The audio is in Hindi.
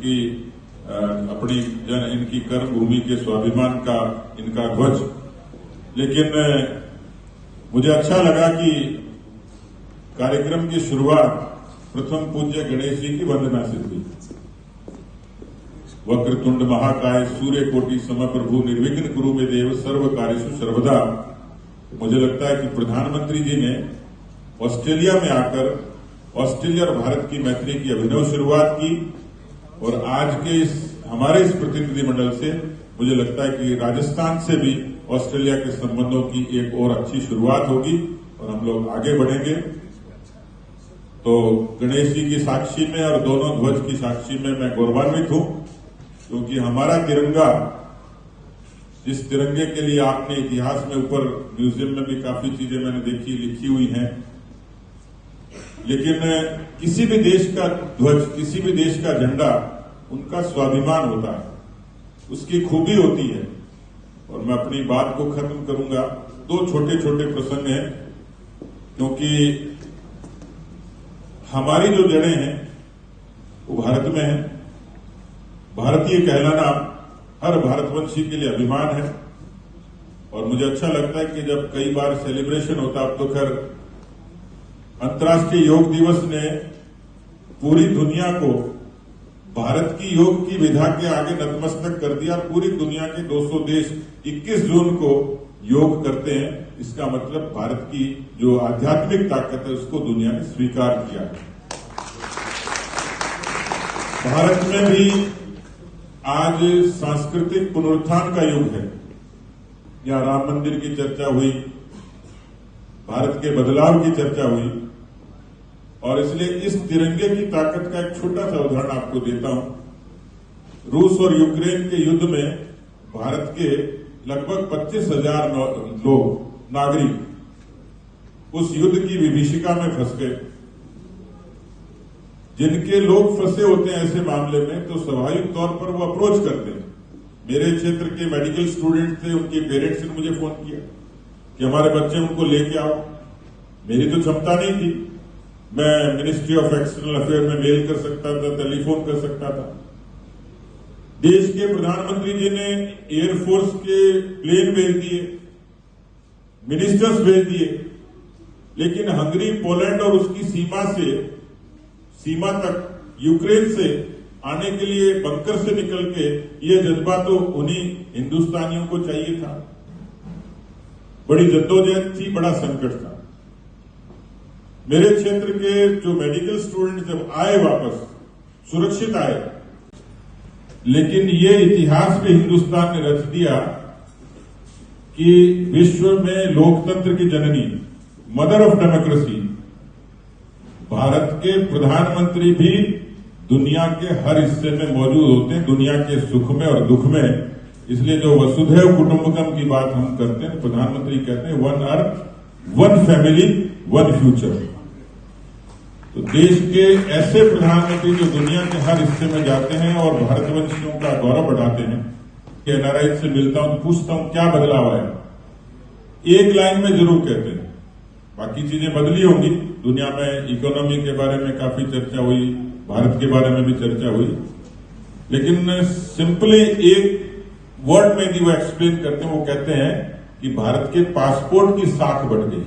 इनकी अपनी इनकी कर्म भूमि के स्वाभिमान का इनका ध्वज। लेकिन मुझे अच्छा लगा कि कार्यक्रम की शुरुआत प्रथम पूज्य गणेश जी की वंदना से हुई। वक्रतुंड महाकाय सूर्यकोटि समप्रभु निर्विघ्न कुरु मे देव सर्व कार्येषु सर्वदा। मुझे लगता है कि प्रधानमंत्री जी ने ऑस्ट्रेलिया में आकर ऑस्ट्रेलिया और भारत की मैत्री की अभिनव शुरुआत की और आज के हमारे इस प्रतिनिधिमंडल से मुझे लगता है कि राजस्थान से भी ऑस्ट्रेलिया के संबंधों की एक और अच्छी शुरुआत होगी और हम लोग आगे बढ़ेंगे। तो गणेश जी की साक्षी में और दोनों ध्वज की साक्षी में मैं गौरवान्वित हूं, क्योंकि हमारा तिरंगा, जिस तिरंगे के लिए आपने इतिहास में ऊपर म्यूजियम में भी काफी चीजें मैंने देखी लिखी हुई हैं, लेकिन किसी भी देश का ध्वज, किसी भी देश का झंडा उनका स्वाभिमान होता है, उसकी खूबी होती है। और मैं अपनी बात को खत्म करूंगा, दो छोटे छोटे प्रसंग हैं, क्योंकि हमारी जो जड़ें हैं वो भारत में है। भारतीय कहलाना हर भारतवंशी के लिए अभिमान है और मुझे अच्छा लगता है कि जब कई बार सेलिब्रेशन होता, अब तो खैर अंतर्राष्ट्रीय योग दिवस ने पूरी दुनिया को भारत की योग की विधा के आगे नतमस्तक कर दिया। पूरी दुनिया के 200 देश 21 जून को योग करते हैं। इसका मतलब भारत की जो आध्यात्मिक ताकत है उसको दुनिया ने स्वीकार किया। भारत में भी आज सांस्कृतिक पुनरुत्थान का युग है। यहां राम मंदिर की चर्चा हुई, भारत के बदलाव की चर्चा हुई और इसलिए इस तिरंगे की ताकत का एक छोटा सा उदाहरण आपको देता हूं। रूस और यूक्रेन के युद्ध में भारत के लगभग 25,000 लोग, नागरिक उस युद्ध की विभीषिका में फंस गए। जिनके लोग फंसे होते हैं ऐसे मामले में तो स्वाभाविक तौर पर वो अप्रोच करते हैं। मेरे क्षेत्र के मेडिकल स्टूडेंट थे, उनके पेरेंट्स ने मुझे फोन किया कि हमारे बच्चे उनको लेके आओ। मेरी तो क्षमता नहीं थी, मैं मिनिस्ट्री ऑफ एक्सटर्नल अफेयर में मेल कर सकता था, टेलीफोन कर सकता था। देश के प्रधानमंत्री जी ने एयरफोर्स के प्लेन भेज दिए, मिनिस्टर्स भेज दिए, लेकिन हंगरी, पोलैंड और उसकी सीमा तक यूक्रेन से आने के लिए बंकर से निकल के ये जज्बा तो उन्हीं हिंदुस्तानियों को चाहिए था। बड़ी जद्दोजहद थी, बड़ा संकट था। मेरे क्षेत्र के जो मेडिकल स्टूडेंट जब आए वापस, सुरक्षित आए, लेकिन ये इतिहास भी हिंदुस्तान ने रच दिया कि विश्व में लोकतंत्र की जननी, मदर ऑफ डेमोक्रेसी, भारत के प्रधानमंत्री भी दुनिया के हर हिस्से में मौजूद होते हैं, दुनिया के सुख में और दुख में। इसलिए जो वसुधैव कुटुंबकम की बात हम करते हैं, प्रधानमंत्री कहते हैं one earth, one family, one future. तो देश के ऐसे प्रधानमंत्री जो दुनिया के हर हिस्से में जाते हैं और भारतवंशियों का गौरव बढ़ाते हैं। एनआरआई से मिलता हूं तो पूछता हूं क्या बदलाव आया, एक लाइन में जरूर कहते हैं, बाकी चीजें बदली होंगी। दुनिया में इकोनॉमी के बारे में काफी चर्चा हुई, भारत के बारे में भी चर्चा हुई, लेकिन सिंपली एक वर्ड में वो एक्सप्लेन करते हैं, वो कहते हैं कि भारत के पासपोर्ट की साख बढ़ गई।